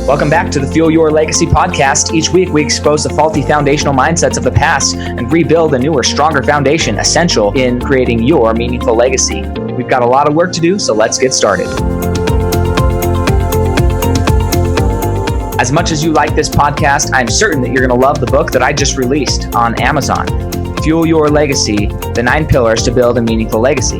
Welcome back to the Fuel Your Legacy podcast. Each week, we expose the faulty foundational mindsets of the past and rebuild a newer, stronger foundation essential in creating your meaningful legacy. We've got a lot of work to do, so let's get started. As much as you like this podcast, I'm certain that you're going to love the book that I just released on Amazon, Fuel Your Legacy, The 9 Pillars to Build a Meaningful Legacy.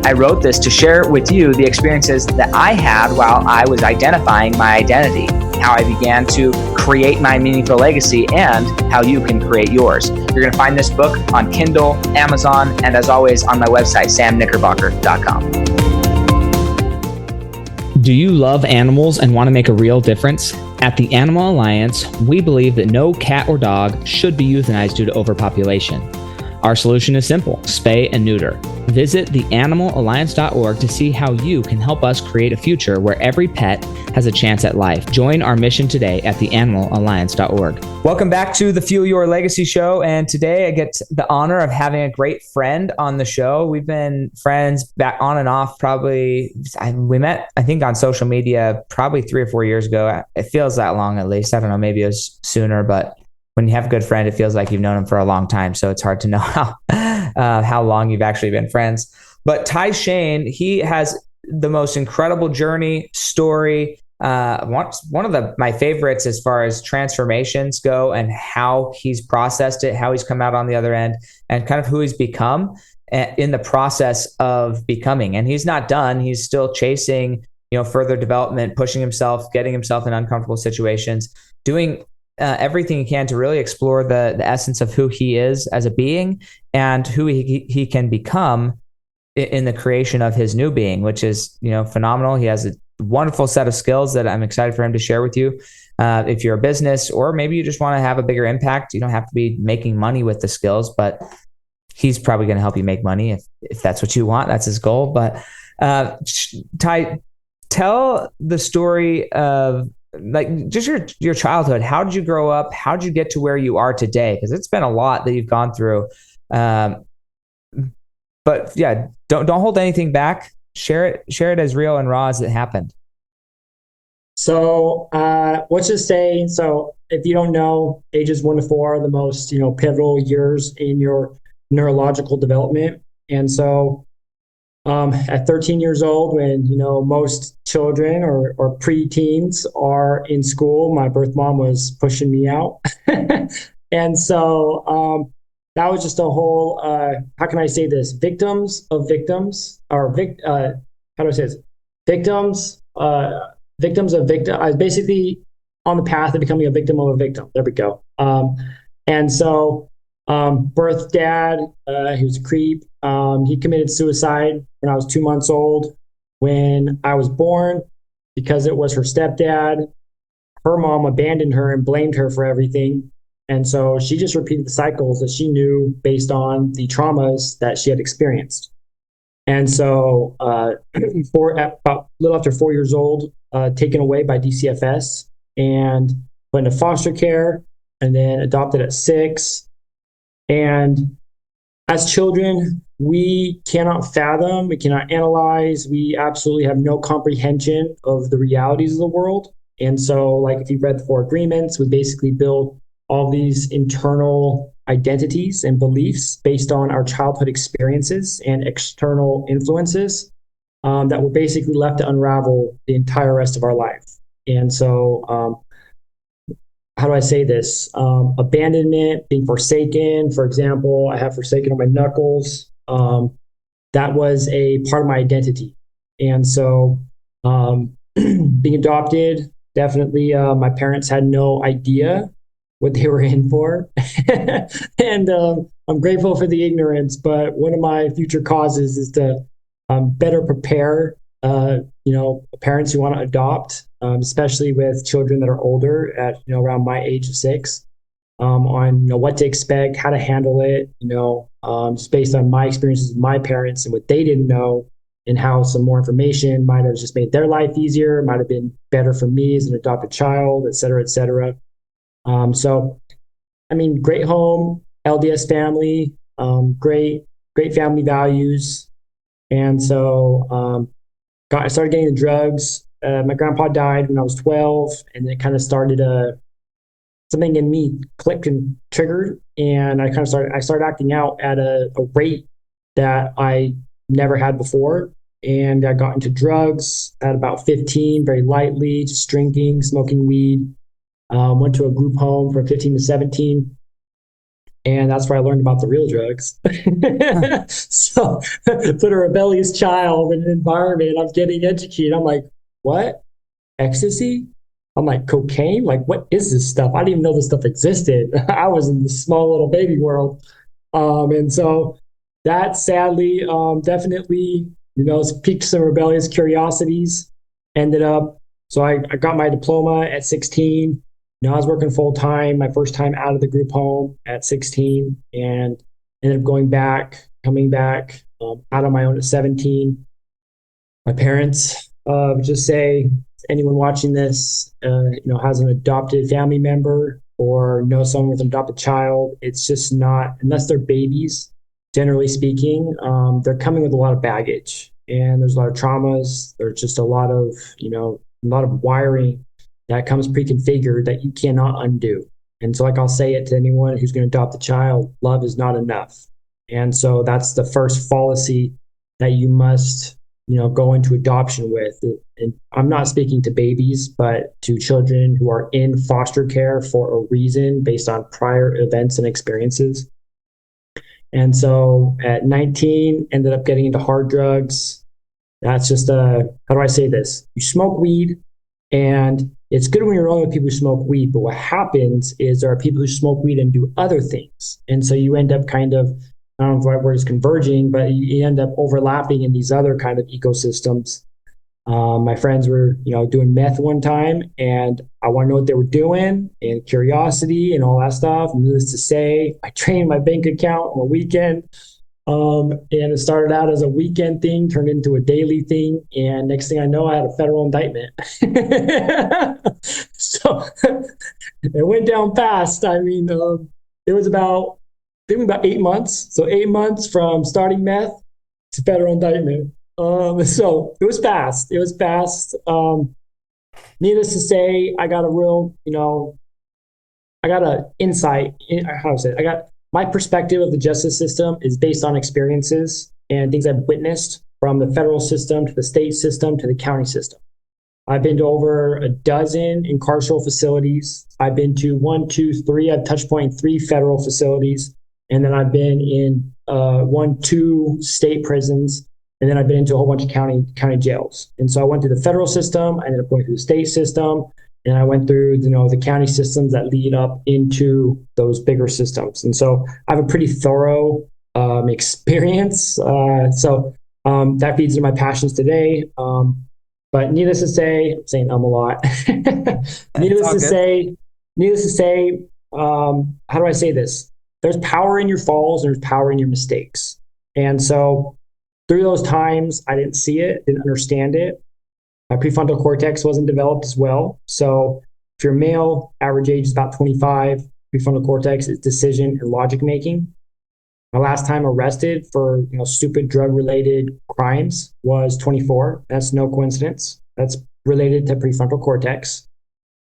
I wrote this to share with you the experiences that I had while I was identifying my identity, how I began to create my meaningful legacy, and how you can create yours. You're going to find this book on Kindle, Amazon, and as always on my website, samknickerbocker.com. Do you love animals and want to make a real difference? At the Animal Alliance, we believe that no cat or dog should be euthanized due to overpopulation. Our solution is simple: spay and neuter. Visit theanimalalliance.org to see how you can help us create a future where every pet has a chance at life. Join our mission today at theanimalalliance.org. Welcome back to the Fuel Your Legacy show. And today I get the honor of having a great friend on the show. We've been friends back on and off we met, I think, on social media probably 3 or 4 years ago. It feels that long at least. I don't know, maybe it was sooner, but when you have a good friend, it feels like you've known him for a long time. So it's hard to know how long you've actually been friends. But Shane, he has the most incredible journey story. One of my favorites as far as transformations go and how he's processed it, how he's come out on the other end, and kind of who he's become in the process of becoming. And he's not done. He's still chasing, further development, pushing himself, getting himself in uncomfortable situations, doing everything he can to really explore the essence of who he is as a being and who he can become in the creation of his new being, which is, phenomenal. He has a wonderful set of skills that I'm excited for him to share with you. If you're a business, or maybe you just want to have a bigger impact, you don't have to be making money with the skills, but he's probably going to help you make money if that's what you want. That's his goal. But Ty, tell the story of just your childhood. How did you grow up? How did you get to where you are today? Because it's been a lot that you've gone through. But yeah, don't hold anything back. Share it as real and raw as it happened. So let's just say, so if you don't know, ages 1 to 4 are the most, pivotal years in your neurological development. And so at 13 years old, when, most children or preteens are in school, my birth mom was pushing me out. And so that was just a whole, how can I say this? Victims of victims, or how do I say this? Victims of victims. I was basically on the path of becoming a victim of a victim. There we go. And so birth dad, he was a creep. He committed suicide when I was 2 months old. When I was born, because it was her stepdad, her mom abandoned her and blamed her for everything. And so she just repeated the cycles that she knew based on the traumas that she had experienced. And so about a little after 4 years old, taken away by DCFS and put into foster care, and then adopted at 6. And as children, we cannot fathom, we cannot analyze, we absolutely have no comprehension of the realities of the world. And so, if you read the 4 agreements, we basically build all these internal identities and beliefs based on our childhood experiences and external influences that we're basically left to unravel the entire rest of our life. And so, how do I say this? Abandonment, being forsaken. For example, I have forsaken on my knuckles. That was a part of my identity. And so being adopted, definitely my parents had no idea what they were in for. And I'm grateful for the ignorance, but one of my future causes is to better prepare parents who want to adopt, especially with children that are older at around my age of 6, on what to expect, how to handle it, just based on my experiences with my parents and what they didn't know, and how some more information might have just made their life easier, might have been better for me as an adopted child, et cetera, et cetera. So, great home, LDS family, great family values. And so I started getting the drugs My grandpa died when I was 12, and it kind of started something in me clicked and triggered, and I started acting out at a rate that I never had before. And I got into drugs at about 15, very lightly, just drinking, smoking weed. Went to a group home from 15 to 17. And that's where I learned about the real drugs. So, put a rebellious child in an environment, I'm getting educated. I'm like, what? Ecstasy? I'm like, cocaine? Like, what is this stuff? I didn't even know this stuff existed. I was in the small little baby world. And so that sadly, definitely, piqued some rebellious curiosities. Ended up, so I got my diploma at 16. I was working full time, my first time out of the group home at 16, and ended up coming back out on my own at 17. My parents just say, anyone watching this, has an adopted family member or knows someone with an adopted child, it's just not, unless they're babies, generally speaking, they're coming with a lot of baggage, and there's a lot of traumas. There's just a lot of wiring that comes pre-configured that you cannot undo. And so, like, I'll say it to anyone who's going to adopt a child, love is not enough. And so that's the first fallacy that you must, go into adoption with. And I'm not speaking to babies, but to children who are in foster care for a reason based on prior events and experiences. And so at 19, ended up getting into hard drugs. That's just how do I say this? You smoke weed, and it's good when you're around with people who smoke weed, but what happens is there are people who smoke weed and do other things. And so you end up kind of, I don't know if the right word is converging, but you end up overlapping in these other kind of ecosystems. My friends were, doing meth one time, and I want to know what they were doing, and curiosity and all that stuff. And needless to say, I drained my bank account on a weekend. And it started out as a weekend thing, turned into a daily thing. And next thing I know, I had a federal indictment. So it went down fast. I mean, it was about 8 months. So 8 months from starting meth to federal indictment. So it was fast. It was fast. Needless to say, I got a real, I got an insight. How to say it? My perspective of the justice system is based on experiences and things I've witnessed from the federal system to the state system to the county system. I've been to over a dozen incarceral facilities. I've been to I've touched point 3 federal facilities. And then I've been in 2 state prisons. And then I've been into a whole bunch of county jails. And so I went through the federal system. I ended up going through the state system. And I went through, the county systems that lead up into those bigger systems. And so I have a pretty thorough experience. So that feeds into my passions today. But needless to say, I'm saying a lot. Needless to say, how do I say this? There's power in your falls, and there's power in your mistakes. And so through those times, I didn't see it, didn't understand it. My prefrontal cortex wasn't developed as well. So if you're male, average age is about 25. Prefrontal cortex is decision and logic making. My last time arrested for stupid drug-related crimes was 24. That's no coincidence. That's related to prefrontal cortex.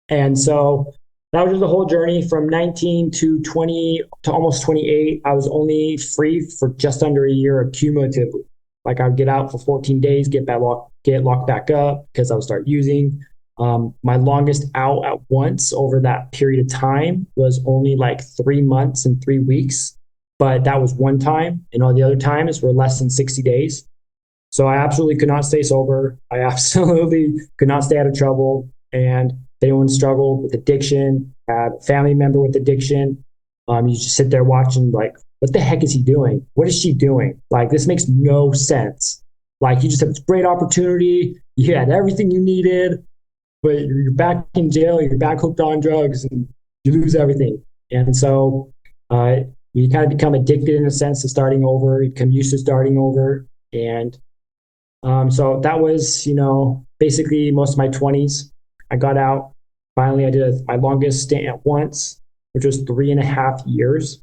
And so that was just the whole journey from 19 to 20 to almost 28. I was only free for just under a year cumulatively. Like, I would get out for 14 days, get locked back up because I would start using. My longest out at once over that period of time was only like 3 months and 3 weeks. But that was one time, and all the other times were less than 60 days. So I absolutely could not stay sober. I absolutely could not stay out of trouble. And if anyone struggled with addiction, had a family member with addiction, you just sit there watching like, what the heck is he doing? What is she doing? Like, this makes no sense. Like, you just have this great opportunity. You had everything you needed, but you're back in jail. You're back hooked on drugs, and you lose everything. And so you kind of become addicted in a sense to starting over. You become used to starting over. And so that was, basically most of my 20s. I got out. Finally, I did my longest stint at once, which was 3.5 years.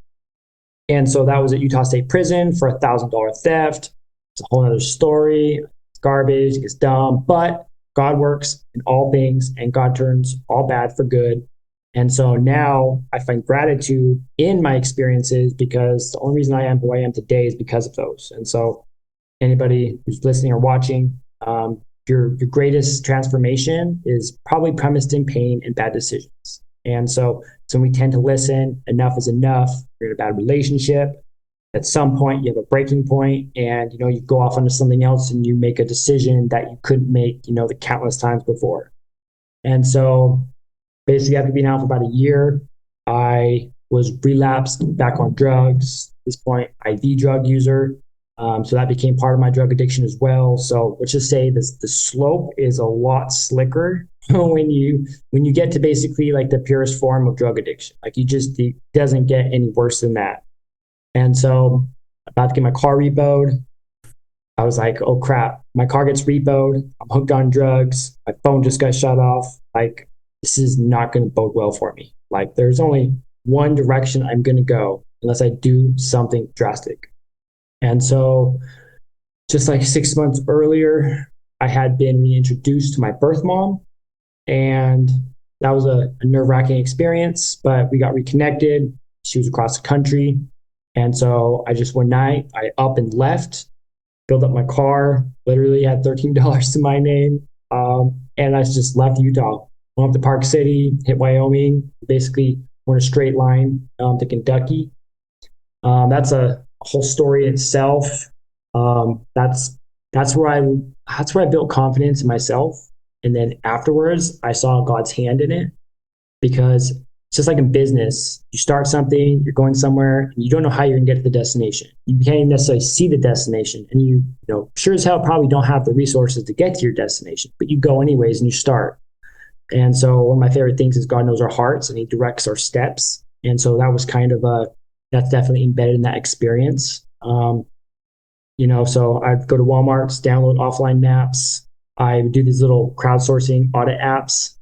And so that was at Utah State Prison for $1,000 theft. It's a whole other story. It's garbage. It's dumb. But God works in all things and God turns all bad for good. And so now I find gratitude in my experiences because the only reason I am who I am today is because of those. And so anybody who's listening or watching, your greatest transformation is probably premised in pain and bad decisions. And so we tend to listen, enough is enough. You're in a bad relationship. At some point, you have a breaking point, and you go off onto something else, and you make a decision that you couldn't make, the countless times before. And so, basically, after being out for about a year, I was relapsed back on drugs. At this point, IV drug user. So that became part of my drug addiction as well. So let's just say this, the slope is a lot slicker when you get to basically like the purest form of drug addiction. Like it doesn't get any worse than that. And so about to get my car repoed, I was like, oh crap, my car gets repoed. I'm hooked on drugs. My phone just got shut off. Like, this is not going to bode well for me. Like, there's only one direction I'm going to go unless I do something drastic. And so just like 6 months earlier, I had been reintroduced to my birth mom. And that was a nerve-wracking experience, but we got reconnected. She was across the country. And so I just one night, I up and left, filled up my car, literally had $13 to my name. And I just left Utah, went up to Park City, hit Wyoming, basically went a straight line to Kentucky. That's a whole story itself. That's where I built confidence in myself. And then afterwards, I saw God's hand in it, because it's just like in business. You start something, you're going somewhere, and you don't know how you're gonna get to the destination. You can't even necessarily see the destination, and you sure as hell probably don't have the resources to get to your destination, but you go anyways and you start. And so one of my favorite things is God knows our hearts and He directs our steps. And so that was kind of that's definitely embedded in that experience. So I'd go to Walmart's, download offline maps. I would do these little crowdsourcing audit apps.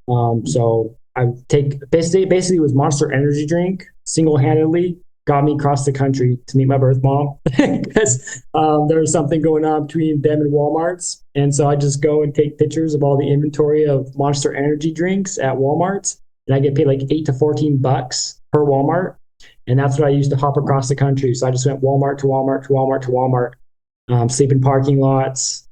So I would take basically it was Monster Energy drink single-handedly got me across the country to meet my birth mom, because there was something going on between them and Walmart's. And so I just go and take pictures of all the inventory of Monster Energy drinks at Walmart's, and I get paid like $8 to $14 per Walmart. And that's what I used to hop across the country. So I just went Walmart to Walmart to Walmart to Walmart, sleep in parking lots,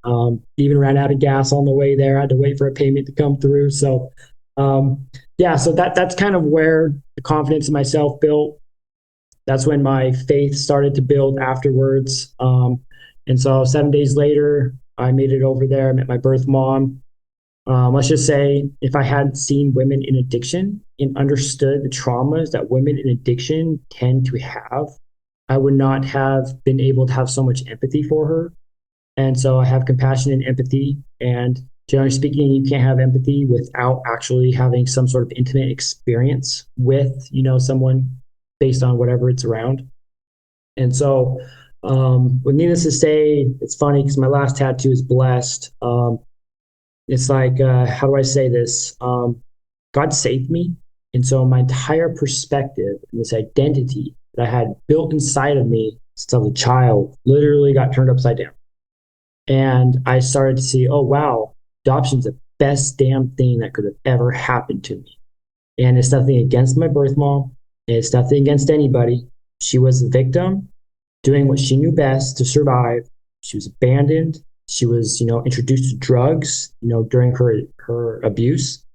even ran out of gas on the way there. I had to wait for a payment to come through. So so that's kind of where the confidence in myself built. That's when my faith started to build afterwards. And so 7 days later, I made it over there, met my birth mom. Let's just say if I hadn't seen women in addiction and understood the traumas that women in addiction tend to have, I would not have been able to have so much empathy for her. And so I have compassion and empathy. And generally speaking, you can't have empathy without actually having some sort of intimate experience with, someone based on whatever it's around. And so, needless to say, it's funny because my last tattoo is blessed. It's like, how do I say this? God saved me. And so my entire perspective and this identity that I had built inside of me since a child literally got turned upside down. And I started to see, oh, wow, adoption's the best damn thing that could have ever happened to me. And it's nothing against my birth mom. It's nothing against anybody. She was a victim doing what she knew best to survive. She was abandoned. She was, introduced to drugs, during her abuse.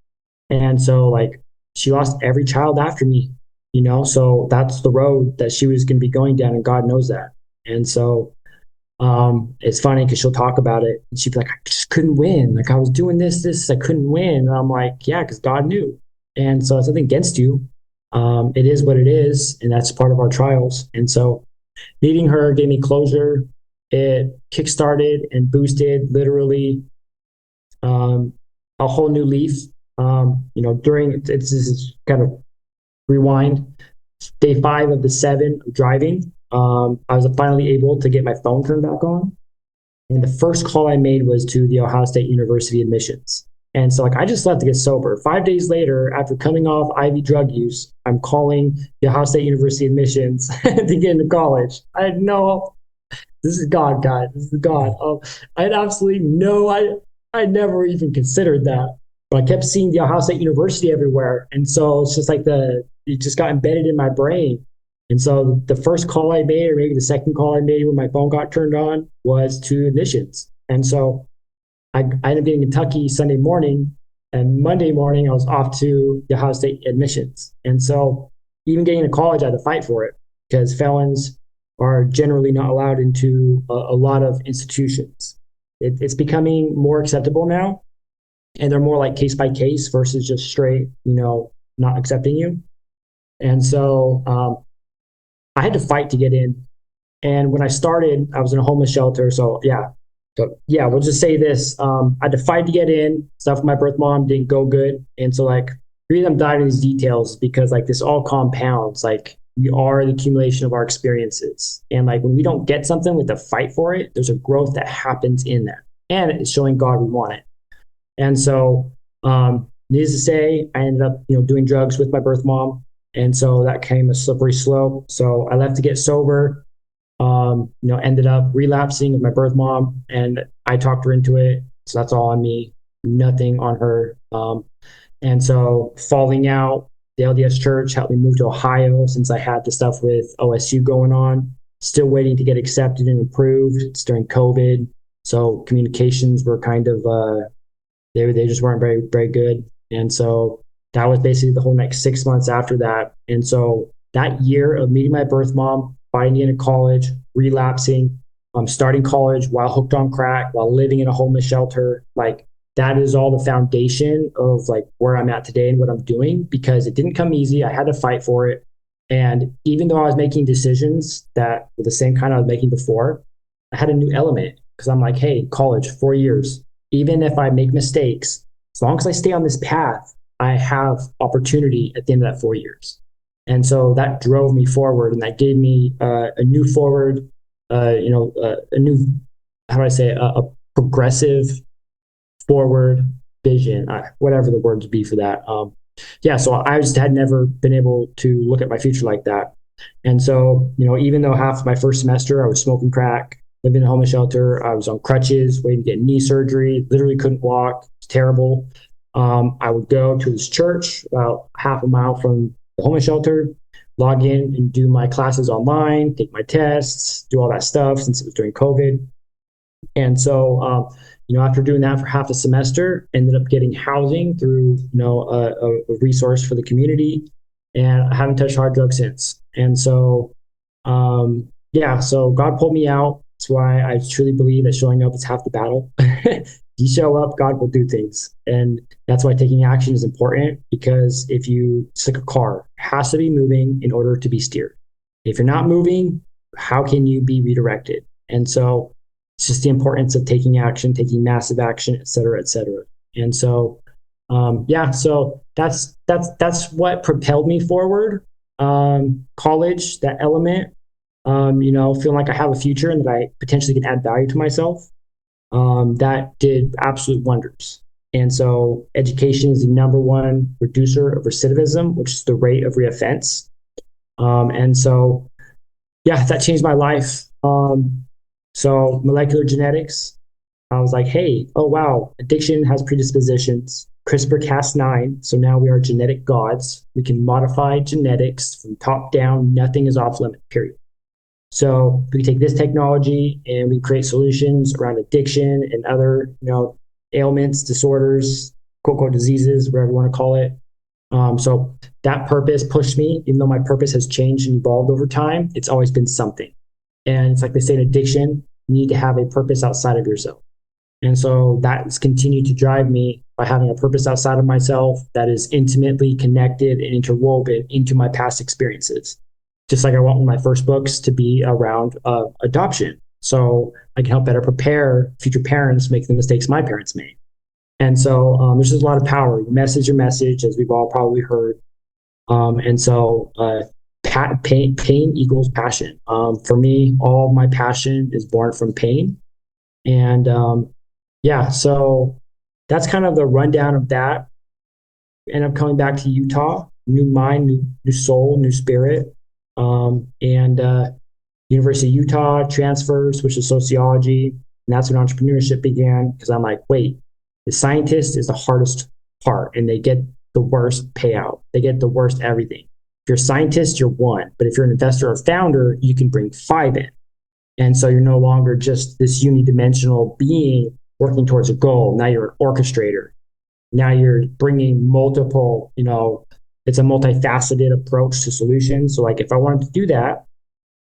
And so she lost every child after me, so that's the road that she was going to be going down, and God knows that. And so it's funny because she'll talk about it and she'd be like, I just couldn't win. Like, I was doing this, I couldn't win. And I'm like, yeah, because God knew. And so it's nothing against you. It is what it is, and that's part of our trials. And so meeting her gave me closure. It kickstarted and boosted literally a whole new leaf. During this is kind of rewind. Day 5 of the 7 of driving, I was finally able to get my phone turned back on. And the first call I made was to the Ohio State University admissions. And so I just left to get sober. 5 days later, after coming off IV drug use, I'm calling the Ohio State University admissions to get into college. I had this is God, guys. This is God. I had absolutely I I never even considered that. But I kept seeing the Ohio State University everywhere. And so it's just like it just got embedded in my brain. And so the first call I made, or maybe the second call I made when my phone got turned on, was to admissions. And so I ended up getting Kentucky Sunday morning, and Monday morning I was off to the Ohio State admissions. And so even getting to college, I had to fight for it because felons are generally not allowed into a lot of institutions. It's becoming more acceptable now, and they're more like case by case versus just straight, not accepting you. And so I had to fight to get in. And when I started, I was in a homeless shelter. So yeah, we'll just say this. I had to fight to get in. Stuff with my birth mom didn't go good. And so the reason I'm diving into these details is because this all compounds. We are the accumulation of our experiences. And when we don't get something, we have to fight for it. There's a growth that happens in that. And it's showing God we want it. And so needless to say, I ended up, doing drugs with my birth mom. And so that came a slippery slope. So I left to get sober. Ended up relapsing with my birth mom, and I talked her into it. So that's all on me, nothing on her. And so falling out, the LDS church helped me move to Ohio since I had the stuff with OSU going on. Still waiting to get accepted and approved. It's during COVID. So communications were kind of, they just weren't very, very good. And so that was basically the whole next 6 months after that. And so that year of meeting my birth mom, fighting into college, relapsing, starting college while hooked on crack, while living in a homeless shelter, that is all the foundation of where I'm at today and what I'm doing, because it didn't come easy. I had to fight for it. And even though I was making decisions that were the same kind I was making before, I had a new element because I'm like, hey, college, 4 years. Even if I make mistakes, as long as I stay on this path, I have opportunity at the end of that 4 years. And so that drove me forward, and that gave me a new forward, a new, how do I say, a progressive forward vision, whatever the words be for that. So I just had never been able to look at my future like that. And so, even though half of my first semester I was smoking crack, living in a homeless shelter, I was on crutches, waiting to get knee surgery, literally couldn't walk, it was terrible. I would go to this church about half a mile from the homeless shelter, log in and do my classes online, take my tests, do all that stuff since it was during COVID. And so, after doing that for half a semester, ended up getting housing through, a resource for the community, and I haven't touched hard drugs since. And so, so God pulled me out. That's why I truly believe that showing up is half the battle. You show up, God will do things. And that's why taking action is important, because it's like a car, it has to be moving in order to be steered. If you're not moving, how can you be redirected? And so it's just the importance of taking action, taking massive action, et cetera, et cetera. And so, so that's what propelled me forward. College, that element, feeling like I have a future and that I potentially can add value to myself. That did absolute wonders. And so education is the number one reducer of recidivism, which is the rate of reoffense. And so, that changed my life. So molecular genetics, I was like, hey, oh, wow, addiction has predispositions. CRISPR-Cas9, so now we are genetic gods. We can modify genetics from top down. Nothing is off limit, period. So we take this technology and we create solutions around addiction and other, ailments, disorders, quote, unquote, diseases, whatever you want to call it. So that purpose pushed me, even though my purpose has changed and evolved over time, it's always been something. And it's like they say in addiction, you need to have a purpose outside of yourself. And so that's continued to drive me by having a purpose outside of myself that is intimately connected and interwoven into my past experiences. Just like I want one of my first books to be around adoption, so I can help better prepare future parents make the mistakes my parents made. And so there's just a lot of power. Your message, as we've all probably heard. And so pain equals passion. For me, all my passion is born from pain. And so that's kind of the rundown of that. And I'm coming back to Utah, new mind, new soul, new spirit. University of Utah transfers, which is sociology. And that's when entrepreneurship began, because I'm like, wait, The scientist is the hardest part, and they get the worst payout. They get the worst everything. If you're a scientist, you're one. But if you're an investor or founder, you can bring five in. And so you're no longer just this unidimensional being working towards a goal. Now you're an orchestrator. Now you're bringing multiple, it's a multifaceted approach to solutions. So like if I wanted to do that,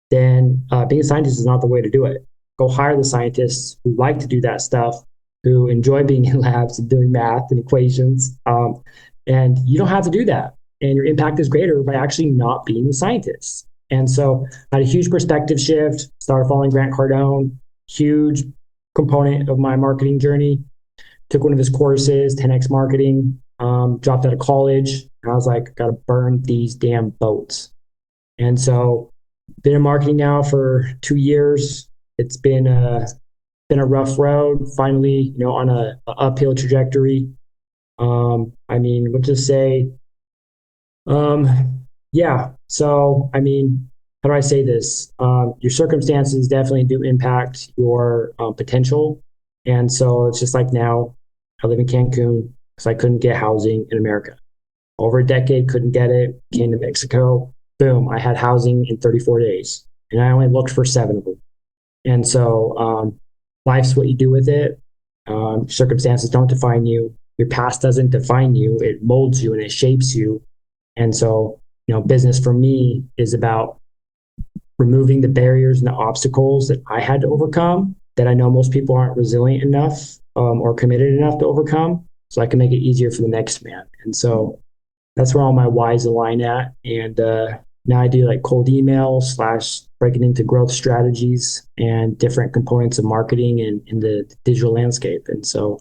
then being a scientist is not the way to do it. Go hire the scientists who like to do that stuff, who enjoy being in labs and doing math and equations. And you don't have to do that. And your impact is greater by actually not being the scientist. And so I had a huge perspective shift, started following Grant Cardone, huge component of my marketing journey. Took one of his courses, 10X marketing, dropped out of college. And I was like, got to burn these damn boats. And so been in marketing now for 2 years. It's been a rough road, finally, on a uphill trajectory. We'll just say, yeah. So, how do I say this? Your circumstances definitely do impact your potential. And so it's just like now, I live in Cancun because I couldn't get housing in America. Over a decade, couldn't get it. Came to Mexico. Boom, I had housing in 34 days. And I only looked for 7 of them. And so life's what you do with it. Circumstances don't define you. Your past doesn't define you. It molds you and it shapes you. And so, business for me is about removing the barriers and the obstacles that I had to overcome that I know most people aren't resilient enough or committed enough to overcome, so I can make it easier for the next man. And so that's where all my whys align at. And now I do like cold email / breaking into growth strategies and different components of marketing and in the digital landscape. And so,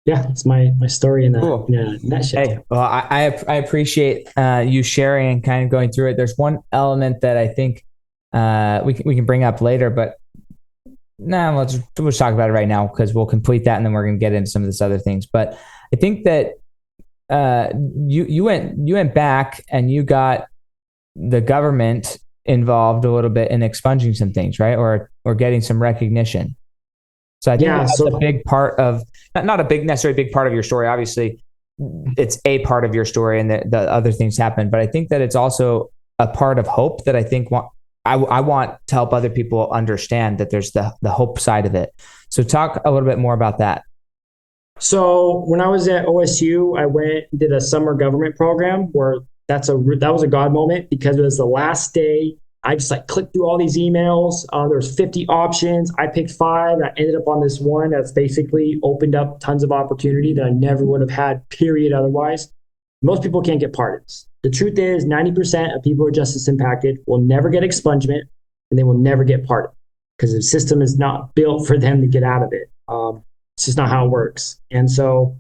yeah, it's my story in a nutshell. Hey, well, I appreciate you sharing and kind of going through it. There's one element that I think we can bring up later, but we'll just talk about it right now because we'll complete that and then we're going to get into some of this other things. But I think that you went back and you got the government involved a little bit in expunging some things, right? Or getting some recognition. So I think that's a big part of, not a big necessarily big part of your story. Obviously, it's a part of your story and the other things happen. But I think that it's also a part of hope that I think I want to help other people understand that there's the hope side of it. So talk a little bit more about that. So when I was at OSU, I went and did a summer government program where that was a God moment because it was the last day. I just clicked through all these emails. There's 50 options. I picked 5. I ended up on this one that's basically opened up tons of opportunity that I never would have had, period, otherwise. Most people can't get pardons. The truth is 90% of people who are justice impacted will never get expungement and they will never get pardoned because the system is not built for them to get out of it. It's just not how it works. And so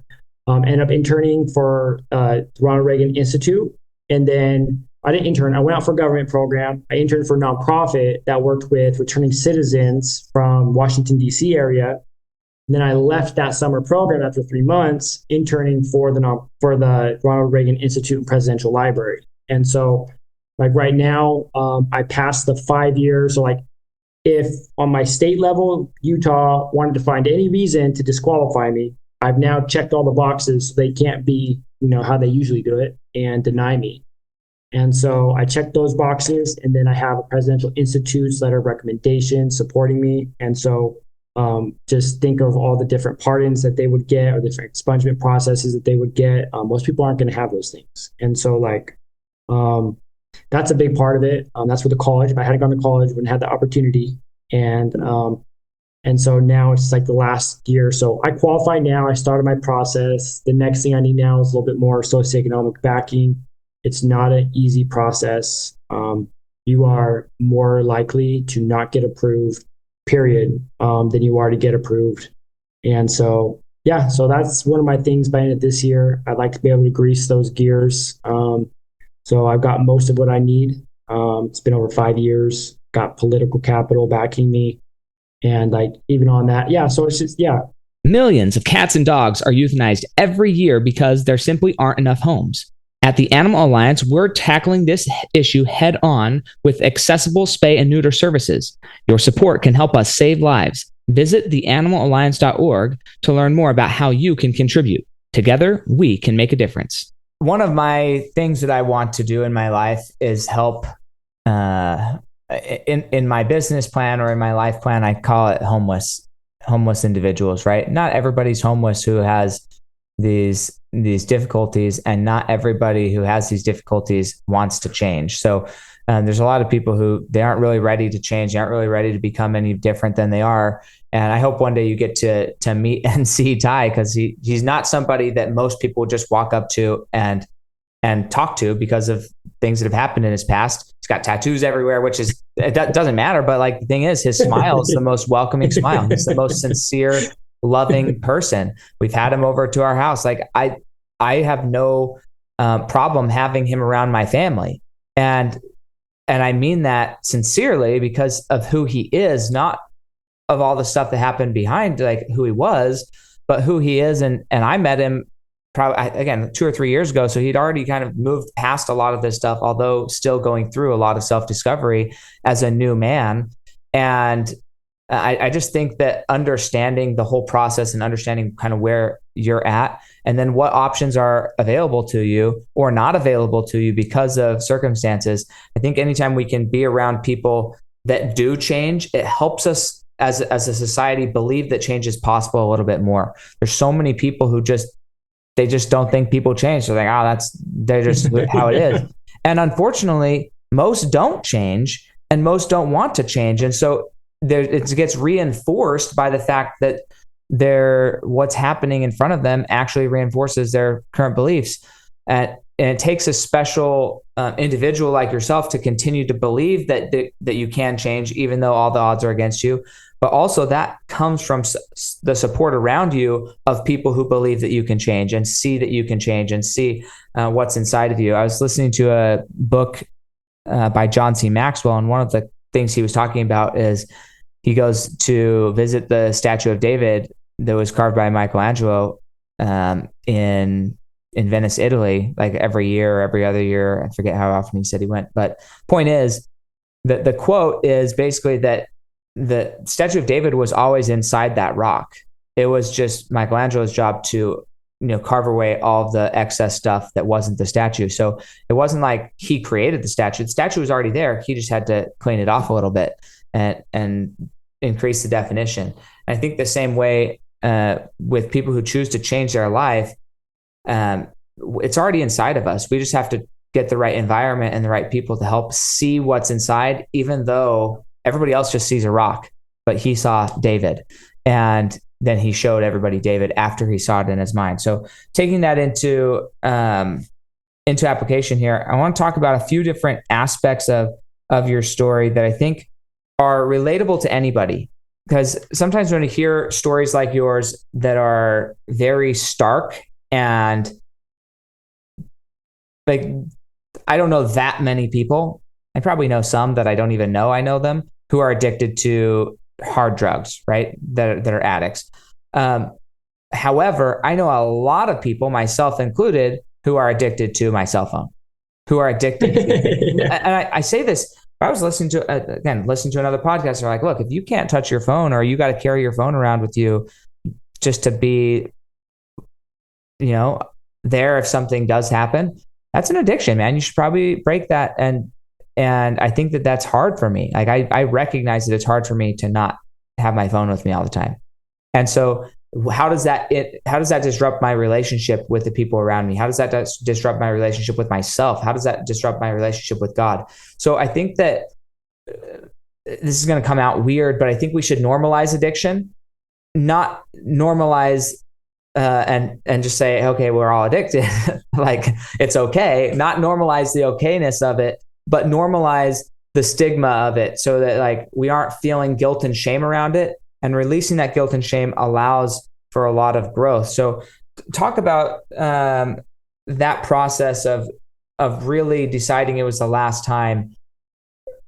ended up interning for Ronald Reagan Institute. And then I didn't intern. I went out for a government program. I interned for a nonprofit that worked with returning citizens from Washington, D.C. area. And then I left that summer program after 3 months, interning for the Ronald Reagan Institute and Presidential Library. And so right now, I passed the 5 years. So if on my state level, Utah wanted to find any reason to disqualify me, I've now checked all the boxes so they can't be, how they usually do it and deny me. And so I checked those boxes, and then I have a Presidential Institute's letter of recommendation supporting me. And so just think of all the different pardons that they would get or different expungement processes that they would get. Most people aren't going to have those things. And so that's a big part of it. That's for the college. If I hadn't gone to college, I wouldn't have the opportunity. And so now it's the last year. So I qualify now. I started my process. The next thing I need now is a little bit more socioeconomic backing. It's not an easy process. You are more likely to not get approved, period, than you are to get approved. And so, so that's one of my things by the end of this year. I'd like to be able to grease those gears. So I've got most of what I need. It's been over 5 years, got political capital backing me. And even on that, so it's just, Millions of cats and dogs are euthanized every year because there simply aren't enough homes. At the Animal Alliance, we're tackling this issue head on with accessible spay and neuter services. Your support can help us save lives. Visit theanimalalliance.org to learn more about how you can contribute. Together, we can make a difference. One of my things that I want to do in my life is help in my business plan or in my life plan. I call it homeless individuals, right? Not everybody's homeless who has these difficulties, and not everybody who has these difficulties wants to change. So there's a lot of people who they aren't really ready to change, they aren't really ready to become any different than they are. And I hope one day you get to meet and see Ty, because he's not somebody that most people just walk up to and talk to because of things that have happened in his past. He's got tattoos everywhere, which is, it doesn't matter. But like, the thing is, his smile is the most welcoming smile. He's the most sincere, loving person. We've had him over to our house. Like I have no problem having him around my family. And I mean that sincerely because of who he is, not of all the stuff that happened behind like who he was, but who he is. And I met him probably, again, 2 or 3 years ago. So he'd already kind of moved past a lot of this stuff, although still going through a lot of self-discovery as a new man. And I just think that understanding the whole process and understanding kind of where you're at, and then what options are available to you or not available to you because of circumstances. I think anytime we can be around people that do change, it helps us as a society believe that change is possible a little bit more. There's so many people who they just don't think people change. They're like, they're just how it is. And unfortunately, most don't change and most don't want to change. And so it gets reinforced by the fact that what's happening in front of them actually reinforces their current beliefs. And it takes a special individual like yourself to continue to believe that you can change, even though all the odds are against you. But also that comes from the support around you of people who believe that you can change and see that you can change and see what's inside of you. I was listening to a book by John C. Maxwell, and one of the things he was talking about is he goes to visit the statue of David that was carved by Michelangelo in Venice, Italy, like every year or every other year. I forget how often he said he went. But point is, the quote is basically that the statue of David was always inside that rock. It was just Michelangelo's job to carve away all of the excess stuff that wasn't the statue. So it wasn't like he created the statue. The statue was already there. He just had to clean it off a little bit and increase the definition. And I think the same way with people who choose to change their life, it's already inside of us. We just have to get the right environment and the right people to help see what's inside, even though everybody else just sees a rock, but he saw David. And then he showed everybody David after he saw it in his mind. So taking that into application here, I want to talk about a few different aspects of your story that I think are relatable to anybody. Because sometimes when you hear stories like yours that are very stark, and like, I don't know that many people, I probably know some that I don't even know I know them, who are addicted to hard drugs, right? That are addicts. However, I know a lot of people, myself included, who are addicted to my cell phone, who are addicted to, and I say this, I was listening to another podcast. They're like, look, if you can't touch your phone, or you got to carry your phone around with you just to be, there if something does happen, that's an addiction, man. You should probably break that. And I think that that's hard for me. Like I recognize that it's hard for me to not have my phone with me all the time. And so how does that disrupt my relationship with the people around me? How does that disrupt my relationship with myself? How does that disrupt my relationship with God? So I think that this is going to come out weird, but I think we should normalize addiction, not normalize and just say, okay, we're all addicted. Like it's okay. Not normalize the okayness of it, but normalize the stigma of it, so that like we aren't feeling guilt and shame around it, and releasing that guilt and shame allows for a lot of growth. So talk about that process of really deciding it was the last time.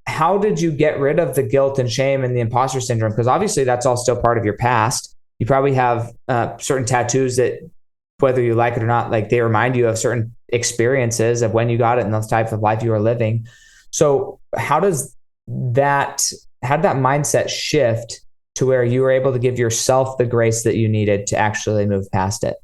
How did you get rid of the guilt and shame and the imposter syndrome? Because obviously that's all still part of your past. You probably have certain tattoos that, whether you like it or not, like they remind you of certain experiences of when you got it and the type of life you were living. So how did that mindset shift to where you were able to give yourself the grace that you needed to actually move past it?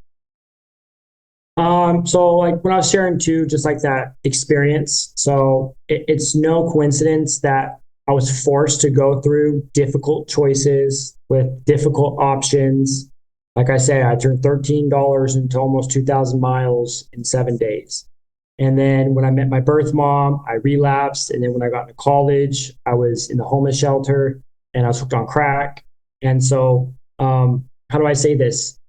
So like when I was sharing too, just like that experience. So it's no coincidence that I was forced to go through difficult choices with difficult options. Like I said, I turned $13 into almost 2,000 miles in 7 days. And then when I met my birth mom, I relapsed. And then when I got into college, I was in the homeless shelter and I was hooked on crack. And so, how do I say this?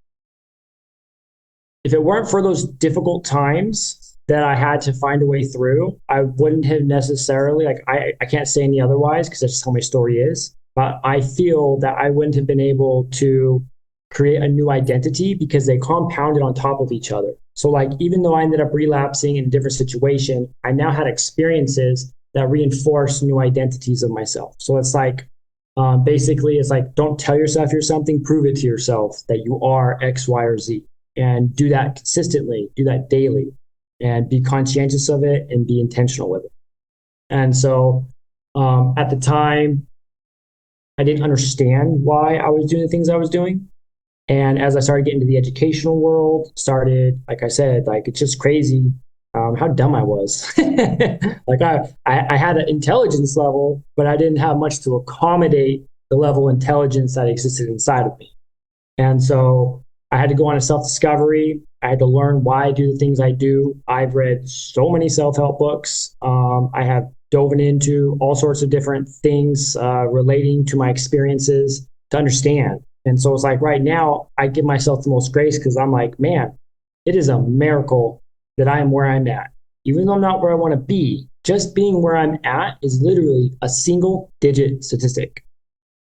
If it weren't for those difficult times that I had to find a way through, I wouldn't have necessarily, like, I can't say any otherwise because that's just how my story is. But I feel that I wouldn't have been able to create a new identity because they compounded on top of each other. So, like, even though I ended up relapsing in a different situation, I now had experiences that reinforce new identities of myself. So it's like, basically, it's like, don't tell yourself you're something, prove it to yourself that you are X, Y, or Z. And do that consistently, do that daily, and be conscientious of it and be intentional with it. And so at the time, I didn't understand why I was doing the things I was doing. And as I started getting into the educational world, like I said, like, it's just crazy how dumb I was. Like I had an intelligence level, but I didn't have much to accommodate the level of intelligence that existed inside of me. And so I had to go on a self-discovery. I had to learn why I do the things I do. I've read so many self-help books. I have dove into all sorts of different things relating to my experiences to understand. And so it's like right now, I give myself the most grace because I'm like, man, it is a miracle that I am where I'm at. Even though I'm not where I want to be, just being where I'm at is literally a single digit statistic.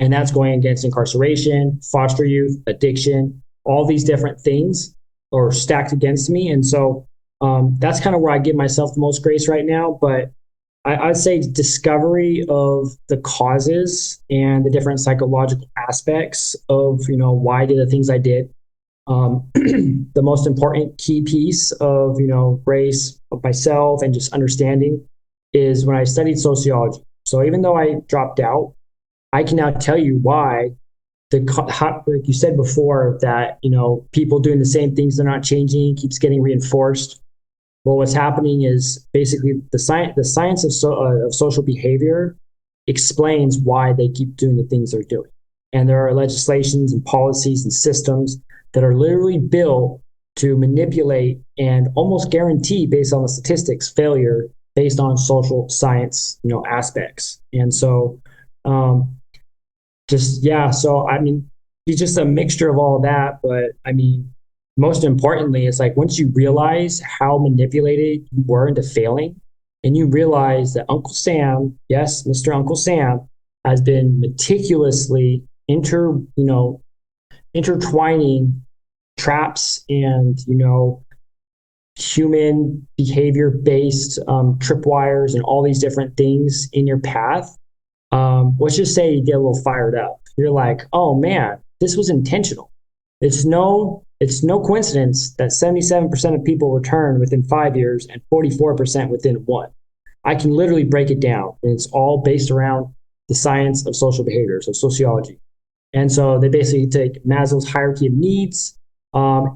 And that's going against incarceration, foster youth, addiction, all these different things are stacked against me. And so that's kind of where I give myself the most grace right now. But I'd say discovery of the causes and the different psychological aspects of, why I did the things I did. The most important key piece of, grace of myself and just understanding is when I studied sociology. So even though I dropped out, I can now tell you why like you said before, that, people doing the same things, they're not changing, keeps getting reinforced. Well, what's happening is basically the science of social behavior explains why they keep doing the things they're doing. And there are legislations and policies and systems that are literally built to manipulate and almost guarantee, based on the statistics, failure based on social science, aspects. And so, so I mean, it's just a mixture of all of that. But I mean, most importantly, it's like once you realize how manipulated you were into failing, and you realize that Uncle Sam, yes, Mr. Uncle Sam, has been meticulously intertwining traps and, human behavior based tripwires and all these different things in your path. Let's just say you get a little fired up. You're like, oh man, this was intentional. It's no coincidence that 77% of people return within 5 years and 44% within one. I can literally break it down, and it's all based around the science of social behavior, so sociology. And so they basically take Maslow's hierarchy of needs.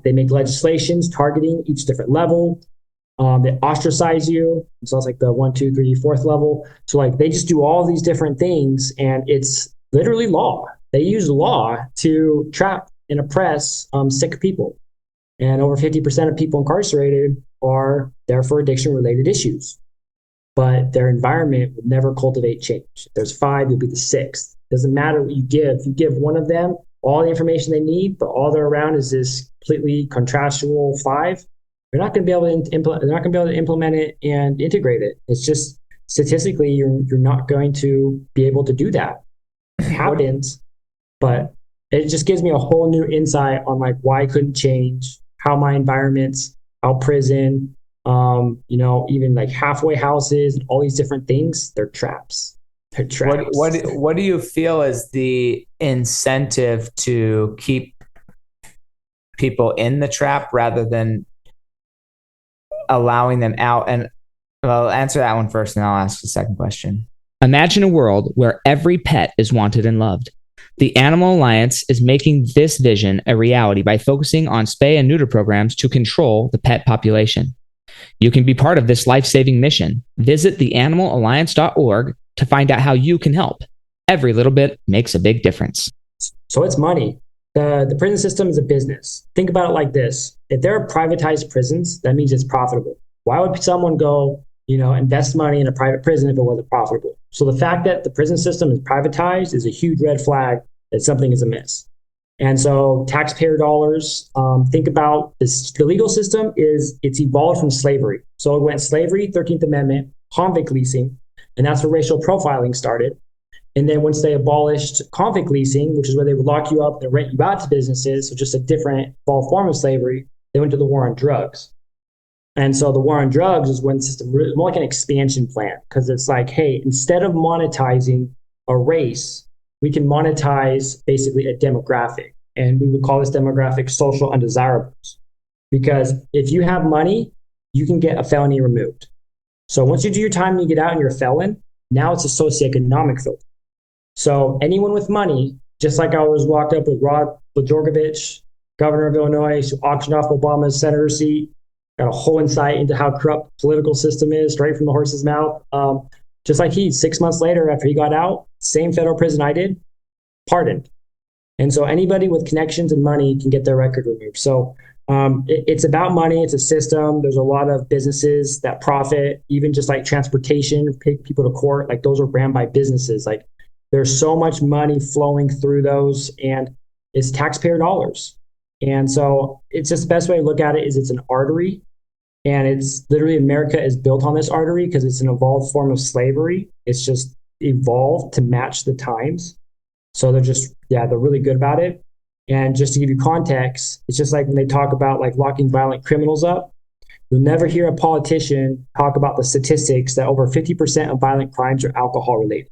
They make legislations targeting each different level. They ostracize you. So it's like the 1, 2, 3, 4th level. So like they just do all these different things, and it's literally law. They use law to trap and oppress sick people. And over 50% of people incarcerated are there for addiction-related issues. But their environment would never cultivate change. If there's 5, you'll be the 6th. Doesn't matter what you give. You give one of them all the information they need, but all they're around is this completely contrastual 5. You're not going to be able to implement. They're not going to be able to implement it and integrate it. It's just statistically, you're not going to be able to do that. It happens, but it just gives me a whole new insight on like why I couldn't change, how my environments, how prison, even like halfway houses and all these different things, they're traps. They're traps. What do you feel is the incentive to keep people in the trap rather than allowing them out? And I'll answer that one first, and I'll ask the second question. Imagine a world where every pet is wanted and loved. The Animal Alliance is making this vision a reality by focusing on spay and neuter programs to control the pet population. You can be part of this life-saving mission. Visit theanimalalliance.org to find out how you can help. Every little bit makes a big difference. So it's money. The prison system is a business. Think about it like this. If there are privatized prisons, that means it's profitable. Why would someone go, invest money in a private prison if it wasn't profitable? So the fact that the prison system is privatized is a huge red flag that something is amiss. And so taxpayer dollars, think about this. The legal system it's evolved from slavery. So it went slavery, 13th Amendment, convict leasing, and that's where racial profiling started. And then once they abolished convict leasing, which is where they would lock you up and rent you out to businesses, so just a different evolved form of slavery, they went to the war on drugs. And so the war on drugs is when the system, more like an expansion plan, because it's like, hey, instead of monetizing a race, we can monetize basically a demographic. And we would call this demographic social undesirables. Because if you have money, you can get a felony removed. So once you do your time and you get out and you're a felon, now it's a socioeconomic filter. So anyone with money, just like I was walked up with Rod Blagojevich, governor of Illinois, who auctioned off Obama's senator seat, got a whole insight into how corrupt the political system is straight from the horse's mouth. Just like 6 months later after he got out, same federal prison I did, pardoned. And so anybody with connections and money can get their record removed. So it's about money. It's a system. There's a lot of businesses that profit, even just like transportation, take people to court. Like those are ran by businesses. Like there's so much money flowing through those, and it's taxpayer dollars. And so it's just the best way to look at it is it's an artery. And it's literally America is built on this artery because it's an evolved form of slavery. It's just evolved to match the times. So they're really good about it. And just to give you context, it's just like when they talk about like locking violent criminals up, you'll never hear a politician talk about the statistics that over 50% of violent crimes are alcohol related.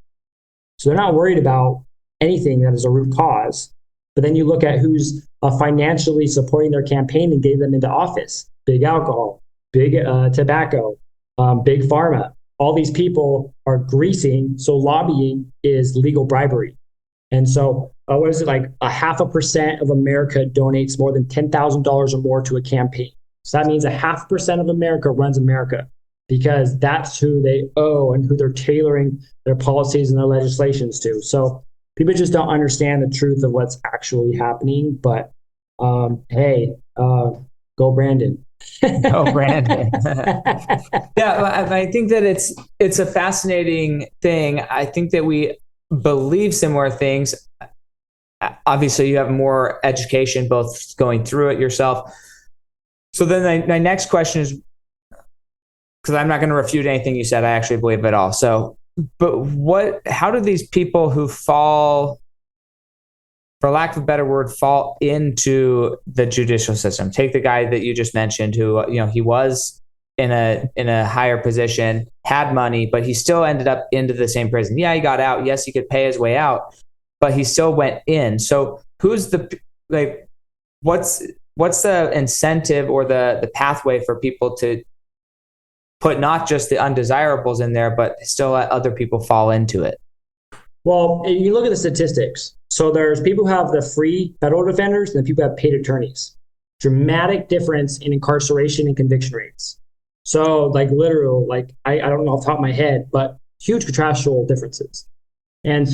So they're not worried about anything that is a root cause. But then you look at who's financially supporting their campaign and getting them into office. Big alcohol, big tobacco, big pharma. All these people are greasing. So lobbying is legal bribery. And so what is it, like 0.5% of America donates more than $10,000 or more to a campaign. So that means 0.5% of America runs America because that's who they owe and who they're tailoring their policies and their legislations to. So people just don't understand the truth of what's actually happening. But hey, go Brandon. Oh, Brandon. Yeah, I think that it's a fascinating thing. I think that we believe similar things. Obviously, you have more education, both going through it yourself. So then my next question is, because I'm not going to refute anything you said, I actually believe it all. So, but how do these people who fall, for lack of a better word, fall into the judicial system? Take the guy that you just mentioned who, he was in a higher position, had money, but he still ended up into the same prison. Yeah, he got out. Yes, he could pay his way out, but he still went in. So what's the incentive or the pathway for people to put not just the undesirables in there, but still let other people fall into it? Well, you look at the statistics. So there's people who have the free federal defenders and then people who have paid attorneys. Dramatic difference in incarceration and conviction rates. So I don't know off the top of my head, but huge contrastual differences. And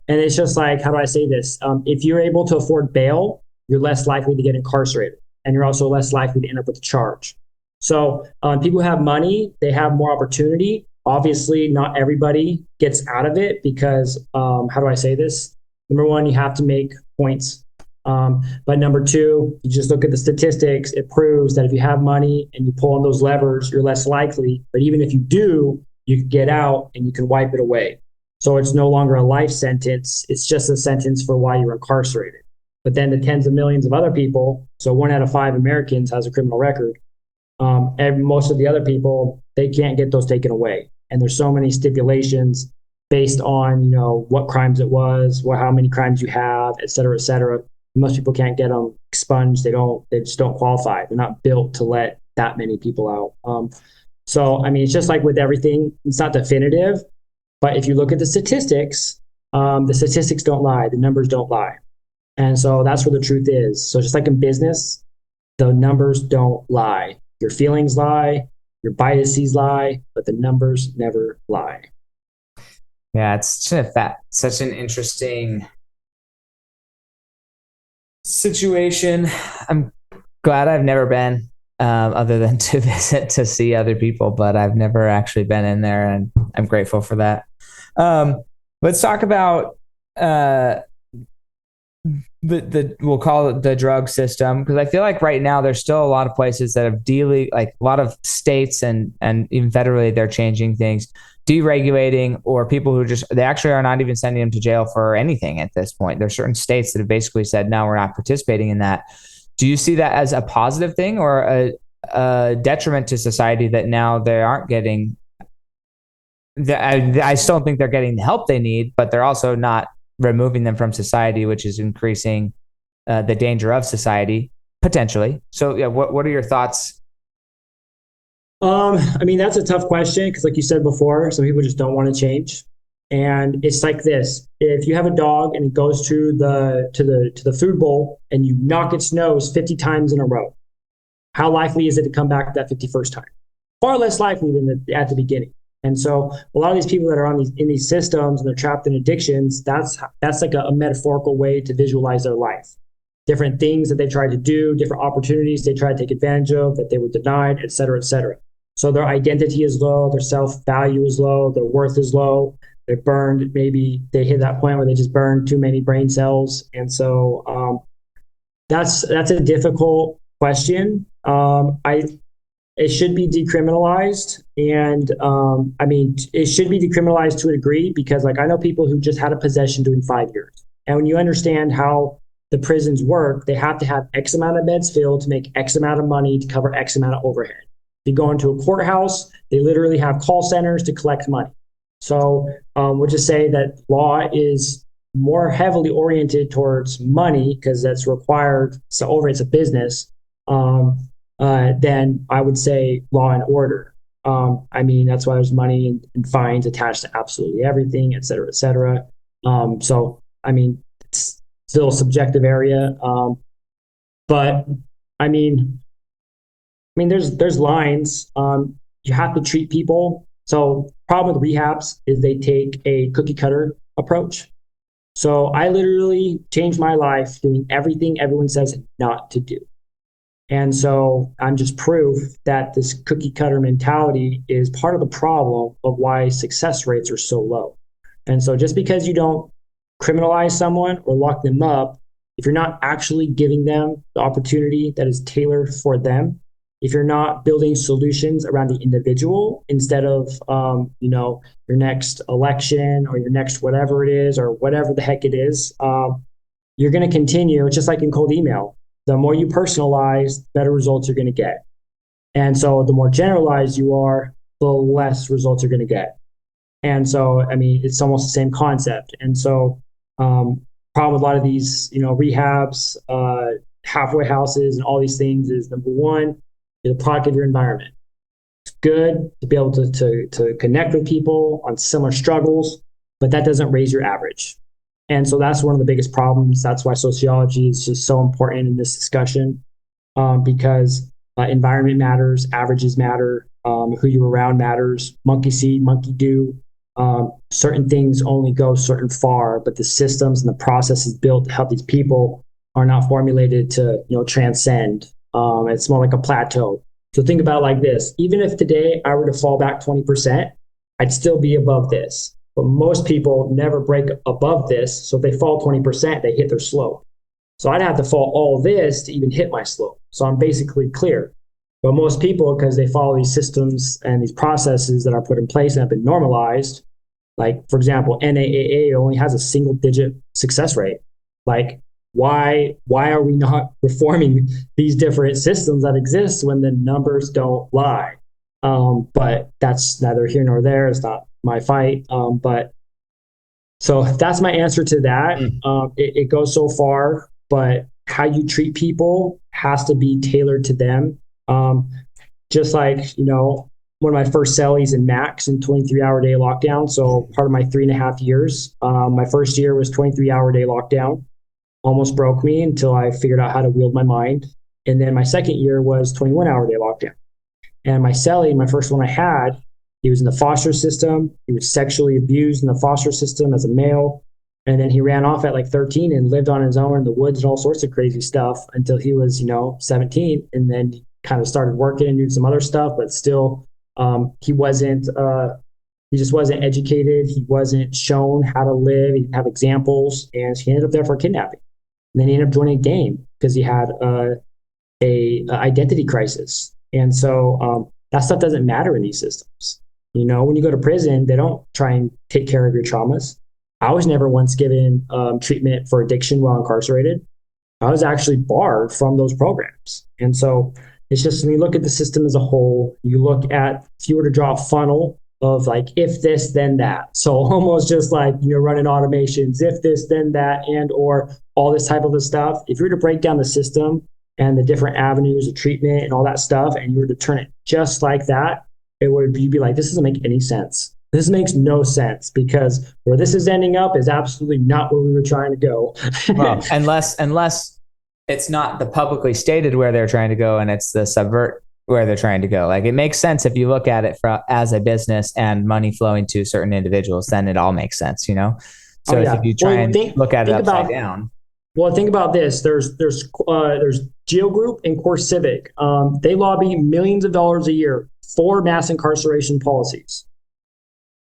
it's just like, how do I say this? If you're able to afford bail, you're less likely to get incarcerated. And you're also less likely to end up with a charge. So people who have money, they have more opportunity. Obviously, not everybody gets out of it because, how do I say this? Number one, you have to make points. But number two, you just look at the statistics. It proves that if you have money and you pull on those levers, you're less likely. But even if you do, you can get out and you can wipe it away. So it's no longer a life sentence. It's just a sentence for why you're incarcerated. But then the tens of millions of other people, so 1 out of 5 Americans has a criminal record. And most of the other people, they can't get those taken away. And there's so many stipulations based on, what crimes it was, how many crimes you have, et cetera, et cetera. Most people can't get them expunged. They just don't qualify. They're not built to let that many people out. So, it's just like with everything, it's not definitive, but if you look at the statistics, The statistics don't lie, the numbers don't lie. And so that's where the truth is. So just like in business, the numbers don't lie. Your feelings lie, your biases lie, but the numbers never lie. Yeah, it's such an interesting situation. I'm glad I've never been, other than to visit to see other people, but I've never actually been in there, and I'm grateful for that. Let's talk about we'll call it the drug system, because I feel like right now there's still a lot of places that have like a lot of states and even federally they're changing things, deregulating, or people who they actually are not even sending them to jail for anything at this point. There's certain states that have basically said, no, we're not participating in that. Do you see that as a positive thing or a detriment to society that now they aren't getting I still think they're getting the help they need, but they're also not removing them from society, which is increasing the danger of society potentially. So yeah, what are your thoughts? I mean, that's a tough question because, like you said before, some people just don't want to change. And it's like this: if you have a dog and it goes to the food bowl and you knock its nose 50 times in a row, how likely is it to come back that 51st time? Far less likely than at the beginning. And so a lot of these people that are in these systems and they're trapped in addictions, that's like a metaphorical way to visualize their life. Different things that they tried to do, different opportunities they tried to take advantage of that they were denied, et cetera, et cetera. So their identity is low, their self-value is low, their worth is low. They're burned. Maybe they hit that point where they just burned too many brain cells. And so that's a difficult question. It should be decriminalized. And I mean, it should be decriminalized to a degree because, like, I know people who just had a possession doing 5 years. And when you understand how the prisons work, they have to have X amount of beds filled to make X amount of money to cover X amount of overhead. If you go into a courthouse, they literally have call centers to collect money. So we'll just say that law is more heavily oriented towards money because that's required. So over it's a business. Then I would say law and order. I mean, that's why there's money and fines attached to absolutely everything, et cetera, et cetera. So, I mean, it's still a subjective area. But I mean, there's lines. You have to treat people. So problem with rehabs is they take a cookie cutter approach. So I literally changed my life doing everything everyone says not to do. And so I'm just proof that this cookie cutter mentality is part of the problem of why success rates are so low. And so just because you don't criminalize someone or lock them up, if you're not actually giving them the opportunity that is tailored for them, if you're not building solutions around the individual instead of, your next election or your next whatever it is or whatever the heck it is, you're going to continue. It's just like in cold email. The more you personalize, the better results you're going to get. And so the more generalized you are, the less results you're going to get. And so, I mean, it's almost the same concept. And so problem with a lot of these, rehabs, halfway houses and all these things is, number one, you're the product of your environment. It's good to be able to connect with people on similar struggles, but that doesn't raise your average. And so that's one of the biggest problems. That's why sociology is just so important in this discussion, because environment matters, averages matter, who you're around matters, monkey see, monkey do. Certain things only go certain far, but the systems and the processes built to help these people are not formulated to transcend. It's more like a plateau. So think about it like this. Even if today I were to fall back 20%, I'd still be above this. But most people never break above this. So if they fall 20%, they hit their slope. So I'd have to fall all this to even hit my slope. So I'm basically clear. But most people, because they follow these systems and these processes that are put in place and have been normalized, like, for example, NAAA only has a single-digit success rate. Like, why are we not reforming these different systems that exist when the numbers don't lie? But that's neither here nor there. It's not my fight. But so that's my answer to that. It goes so far, but how you treat people has to be tailored to them. Just like, one of my first cellies in max in 23-hour day lockdown. So part of my 3.5 years, my first year was 23-hour day lockdown. Almost broke me until I figured out how to wield my mind. And then my second year was 21-hour day lockdown. And my cellie, my first one I had, he was in the foster system. He was sexually abused in the foster system as a male. And then he ran off at like 13 and lived on his own in the woods and all sorts of crazy stuff until he was, 17. And then he kind of started working and doing some other stuff, but still, he just wasn't educated. He wasn't shown how to live. He didn't have examples, and he ended up there for kidnapping. And then he ended up joining a gang because he had a identity crisis. And so that stuff doesn't matter in these systems. When you go to prison, they don't try and take care of your traumas. I was never once given treatment for addiction while incarcerated. I was actually barred from those programs. And so it's just, when you look at the system as a whole, you look at, if you were to draw a funnel of like, if this, then that. So almost just like, running automations, if this, then that, and or all this type of stuff. If you were to break down the system and the different avenues of treatment and all that stuff, and you were to turn it just like that, you'd be like, this doesn't make any sense. This makes no sense, because where this is ending up is absolutely not where we were trying to go. Well, unless it's not the publicly stated where they're trying to go, and it's the subvert where they're trying to go. Like, it makes sense if you look at it as a business and money flowing to certain individuals, then it all makes sense, So if you try and look at it upside down. Well, think about this. There's Geo Group and Core Civic. They lobby millions of dollars a year for mass incarceration policies.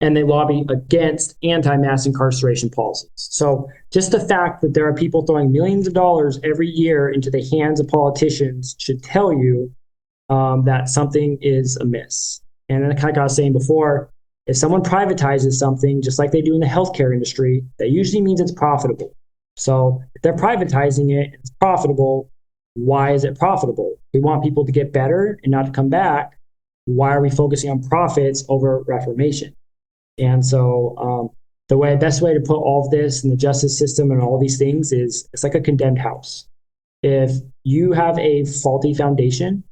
And they lobby against anti-mass incarceration policies. So just the fact that there are people throwing millions of dollars every year into the hands of politicians should tell you that something is amiss. And like I was saying before, if someone privatizes something, just like they do in the healthcare industry, that usually means it's profitable. So if they're privatizing it and it's profitable, why is it profitable? We want people to get better and not to come back. Why are we focusing on profits over reformation? And so the best way to put all of this in the justice system and all these things is, it's like a condemned house. If you have a faulty foundation,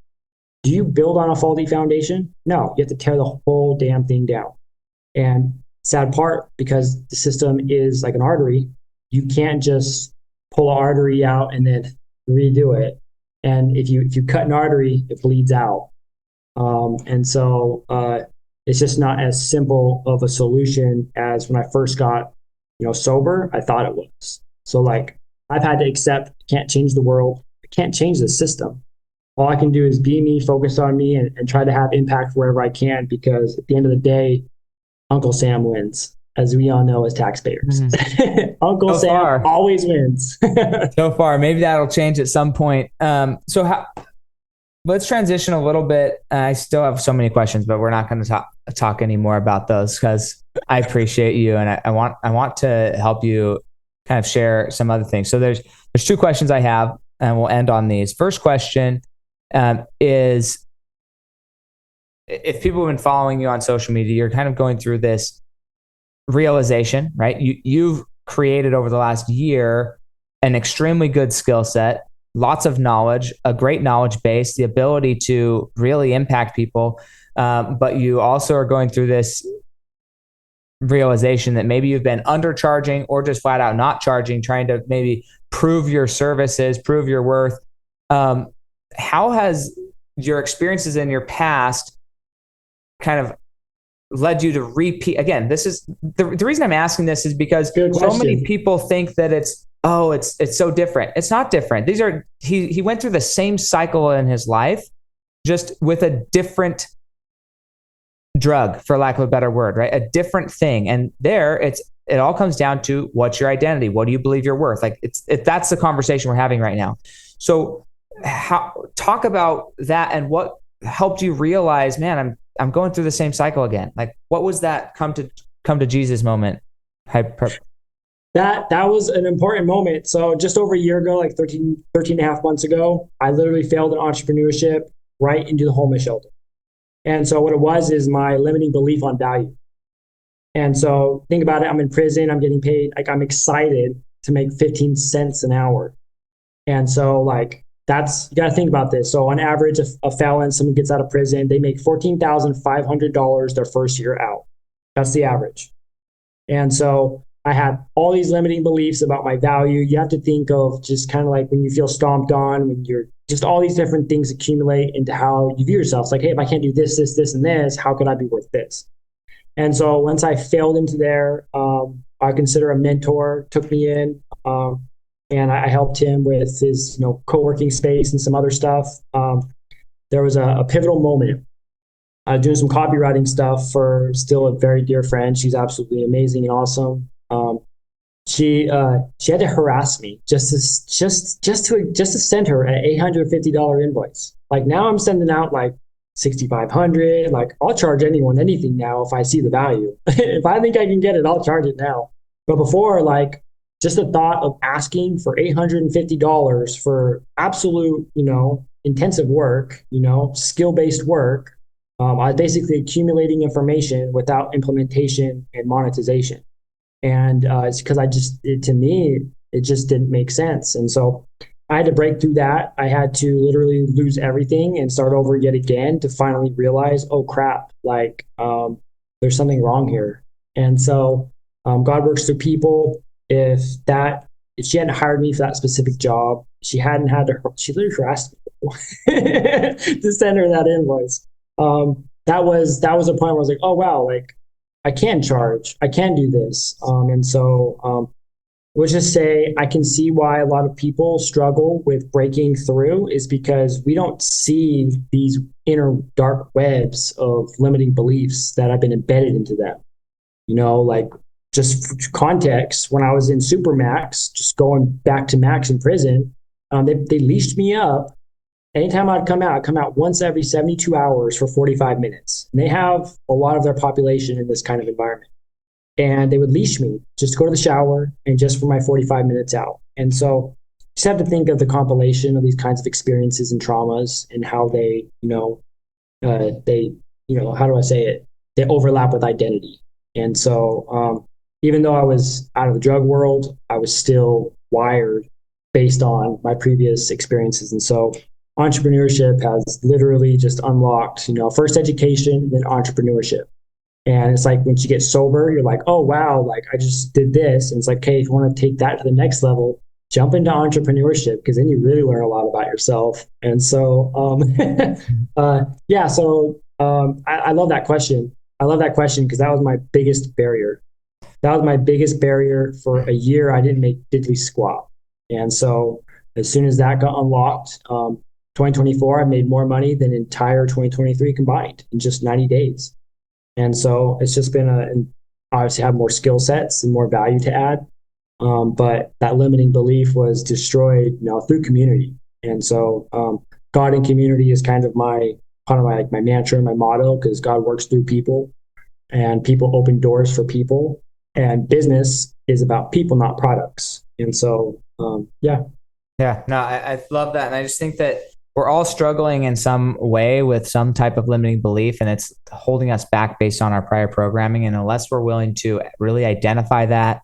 do you build on a faulty foundation? No, you have to tear the whole damn thing down. And sad part, because the system is like an artery, you can't just pull an artery out and then redo it. And if you cut an artery, it bleeds out. And so it's just not as simple of a solution as when I first got, sober, I thought it was. So like, I've had to accept, I can't change the world. I can't change the system. All I can do is be me, focus on me, and try to have impact wherever I can, because at the end of the day, Uncle Sam wins, as we all know as taxpayers. Mm-hmm. Uncle Sam always wins. So far, maybe that'll change at some point. Let's transition a little bit. I still have so many questions, but we're not going to talk anymore about those, because I appreciate you, and I want to help you kind of share some other things. So there's two questions I have, and we'll end on these. First question is, if people have been following you on social media, you're kind of going through this realization, right? You've created over the last year an extremely good skill set, lots of knowledge, a great knowledge base, the ability to really impact people. But you also are going through this realization that maybe you've been undercharging or just flat out not charging, trying to maybe prove your services, prove your worth. How has your experiences in your past kind of led you to repeat? Again, this is the reason I'm asking this is because so many people think that it's so different. It's not different. He went through the same cycle in his life, just with a different drug, for lack of a better word, right? A different thing. And it all comes down to, what's your identity? What do you believe you're worth? Like that's the conversation we're having right now. So talk about that, and what helped you realize, man, I'm going through the same cycle again. Like, what was that come to Jesus moment? That was an important moment. So just over a year ago, like 13 and a half months ago, I literally failed in entrepreneurship right into the homeless shelter. And so what it was is my limiting belief on value. And so think about it. I'm in prison. I'm getting paid. Like, I'm excited to make 15 cents an hour. And so like, That's, you got to think about this. So on average, a felon, someone gets out of prison, they make $14,500 their first year out. That's the average. And so I had all these limiting beliefs about my value. You have to think of just kind of like when you feel stomped on, when you're just all these different things accumulate into how you view yourself. It's like, hey, if I can't do this, this, this, and this, how could I be worth this? And so once I failed into there, I consider a mentor took me in, and I helped him with his, co-working space and some other stuff. There was a pivotal moment. I was doing some copywriting stuff for still a very dear friend. She's absolutely amazing and awesome. She had to harass me just to send her an $850 invoice. Like now I'm sending out like 6,500. Like I'll charge anyone anything now if I see the value. If I think I can get it, I'll charge it now. But before, like just the thought of asking for $850 for absolute, intensive work, skill-based work, I was basically accumulating information without implementation and monetization. And it's because to me, it just didn't make sense. And so I had to break through that. I had to literally lose everything and start over yet again to finally realize, oh crap, like there's something wrong here. And so God works through people. If she hadn't hired me for that specific job, she literally harassed me to send her that invoice. That was a point where I was like, oh wow, like I can charge, I can do this. And so let's just say I can see why a lot of people struggle with breaking through is because we don't see these inner dark webs of limiting beliefs that have been embedded into them. Like just for context, when I was in Supermax, just going back to Max in prison, they leashed me up. Anytime I'd come out once every 72 hours for 45 minutes. And they have a lot of their population in this kind of environment. And they would leash me just to go to the shower and just for my 45 minutes out. And so you just have to think of the compilation of these kinds of experiences and traumas and how they, how do I say it? They overlap with identity. And so even though I was out of the drug world, I was still wired based on my previous experiences. And so entrepreneurship has literally just unlocked, first education, then entrepreneurship. And it's like, once you get sober, you're like, oh, wow, like I just did this. And it's like, okay, if you want to take that to the next level, jump into entrepreneurship because then you really learn a lot about yourself. And so, I love that question. I love that question because that was my biggest barrier. That was my biggest barrier for a year. I didn't make diddly squat. And so as soon as that got unlocked, 2024, I made more money than entire 2023 combined in just 90 days. And so it's just been obviously have more skill sets and more value to add. But that limiting belief was destroyed, through community. And so God and community is kind of my mantra and my motto because God works through people and people open doors for people. And business is about people, not products. And so, yeah. Yeah, no, I love that. And I just think that we're all struggling in some way with some type of limiting belief, and it's holding us back based on our prior programming. And unless we're willing to really identify that,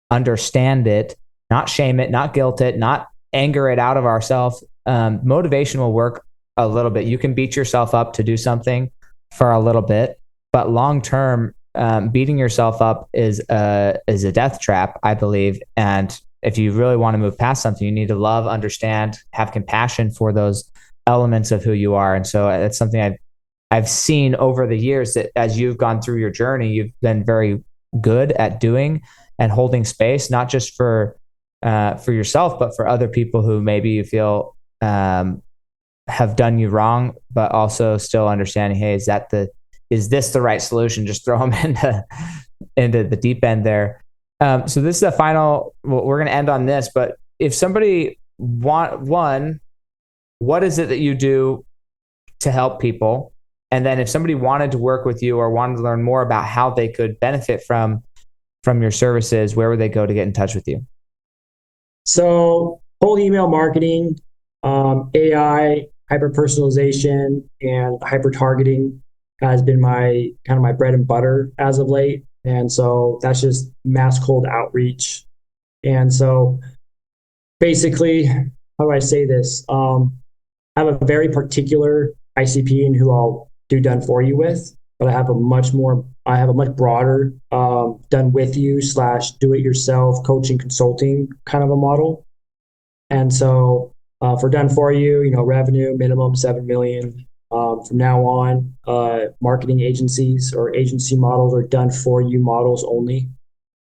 understand it, not shame it, not guilt it, not anger it out of ourselves, motivation will work a little bit. You can beat yourself up to do something for a little bit, but long-term, beating yourself up is a death trap, I believe. And if you really want to move past something, you need to love, understand, have compassion for those elements of who you are. And so it's something I've seen over the years that as you've gone through your journey, you've been very good at doing and holding space, not just for yourself, but for other people who maybe you feel have done you wrong, but also still understanding, hey, is this the right solution? Just throw them into the deep end there. So this is the final, we're going to end on this, but if somebody what is it that you do to help people? And then if somebody wanted to work with you or wanted to learn more about how they could benefit from your services, where would they go to get in touch with you? So cold email marketing, AI, hyper-personalization, and hyper-targeting has been my bread and butter as of late. And so that's just mass cold outreach. And so basically how do I say this? I have a very particular ICP in who I'll do done for you with, but I have a much broader done with you / do it yourself coaching consulting kind of a model. And so for done for you, revenue minimum 7 million. From now on, marketing agencies or agency models are done for you models only.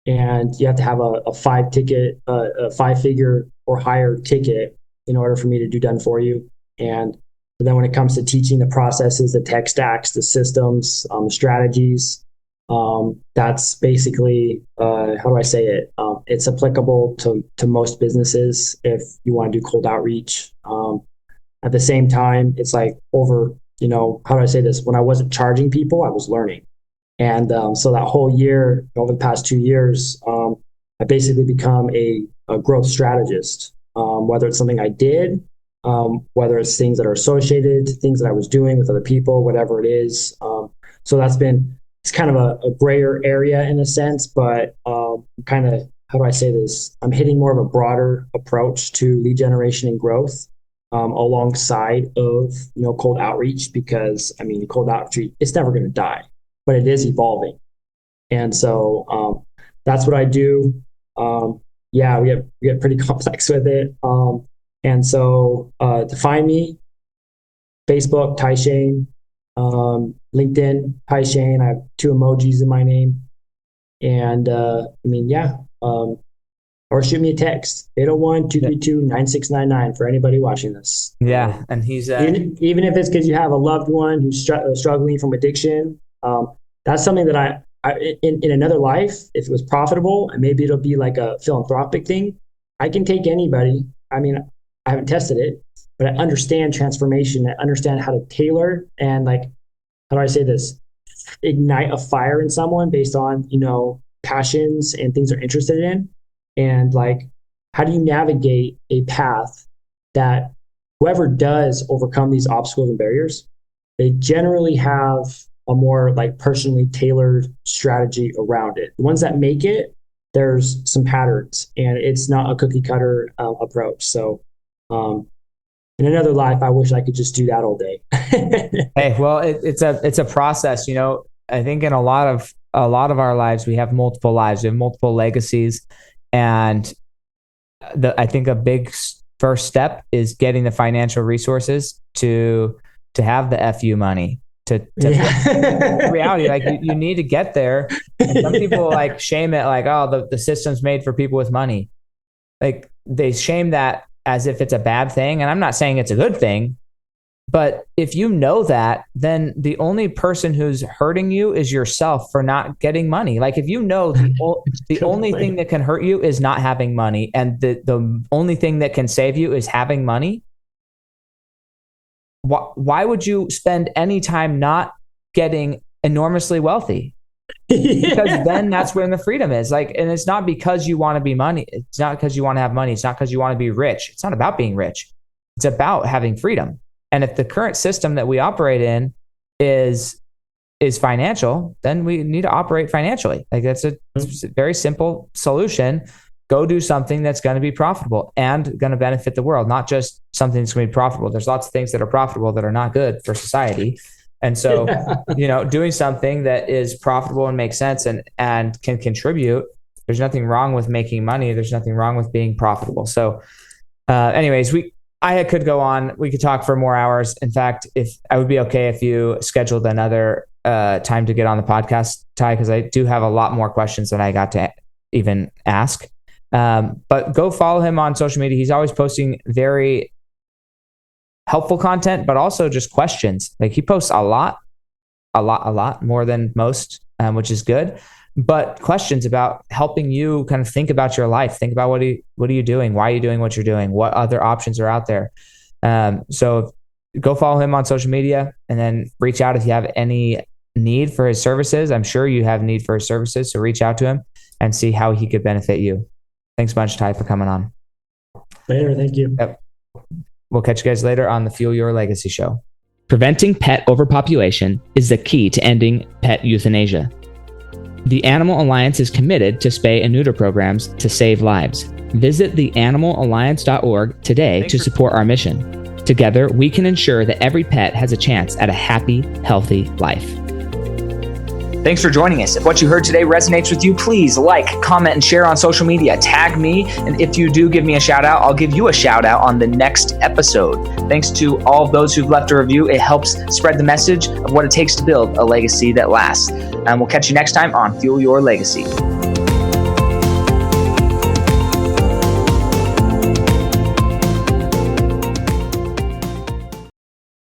And you have to have a 5-figure or higher ticket in order for me to do done for you. And then when it comes to teaching the processes, the tech stacks, the systems, the strategies, that's basically, how do I say it? It's applicable to most businesses if you want to do cold outreach. At the same time, it's like how do I say this? When I wasn't charging people, I was learning. And so that whole year, over the past 2 years, I basically become a growth strategist, whether it's something I did, whether it's things that are associated, things that I was doing with other people, whatever it is. So it's kind of a grayer area in a sense, but kind of, how do I say this? I'm hitting more of a broader approach to lead generation and growth alongside of, cold outreach, because cold outreach, it's never going to die, but it is evolving. And so that's what I do. We get pretty complex with it. And so to find me, Facebook, Ty Shane, LinkedIn, Ty Shane. I have 2 emojis in my name. And or shoot me a text, 801-232-9699 for anybody watching this. Yeah. And he's even if it's because you have a loved one who's struggling from addiction, that's something that I in another life, if it was profitable, and maybe it'll be like a philanthropic thing, I can take anybody. I haven't tested it, but I understand transformation. I understand how to tailor and how do I say this? Ignite a fire in someone based on, passions and things they're interested in. And how do you navigate a path that whoever does overcome these obstacles and barriers, they generally have a more personally tailored strategy around it. The ones that make it, there's some patterns, and it's not a cookie cutter approach. So in another life, I wish I could just do that all day. Hey, well, it's a process. I think in a lot of our lives, we have multiple lives, we have multiple legacies, and I think a big first step is getting the financial resources to have the FU money. To reality, you need to get there. And some people shame it, the system's made for people with money. They shame that as if it's a bad thing. And I'm not saying it's a good thing, but if you know that, then the only person who's hurting you is yourself for not getting money. If you know the only thing that can hurt you is not having money, and the only thing that can save you is having money, why would you spend any time not getting enormously wealthy? Because then that's where the freedom is. And it's not because you want to be money. It's not because you want to have money. It's not because you want to be rich. It's not about being rich. It's about having freedom. And if the current system that we operate in is financial, then we need to operate financially. That's a very simple solution. Go do something that's going to be profitable and going to benefit the world, not just something that's going to be profitable. There's lots of things that are profitable that are not good for society. And so, doing something that is profitable and makes sense and can contribute, there's nothing wrong with making money. There's nothing wrong with being profitable. So anyways, I could go on. We could talk for more hours. In fact, if I would be okay if you scheduled another time to get on the podcast, Ty, because I do have a lot more questions than I got to even ask. But go follow him on social media. He's always posting very helpful content, but also just questions. He posts a lot more than most, which is good. But questions about helping you kind of think about your life, think about what are you doing, why are you doing what you're doing, what other options are out there. So go follow him on social media, and then reach out if you have any need for his services. I'm sure you have need for his services, so reach out to him and see how he could benefit you. Thanks a bunch, Ty, for coming on. Later, thank you. Yep. We'll catch you guys later on the Fuel Your Legacy show. Preventing pet overpopulation is the key to ending pet euthanasia. The Animal Alliance is committed to spay and neuter programs to save lives. Visit theanimalalliance.org today to support our mission. Together, we can ensure that every pet has a chance at a happy, healthy life. Thanks for joining us. If what you heard today resonates with you, please like, comment, and share on social media. Tag me, and if you do give me a shout out, I'll give you a shout out on the next episode. Thanks to all of those who've left a review. It helps spread the message of what it takes to build a legacy that lasts. And we'll catch you next time on Fuel Your Legacy.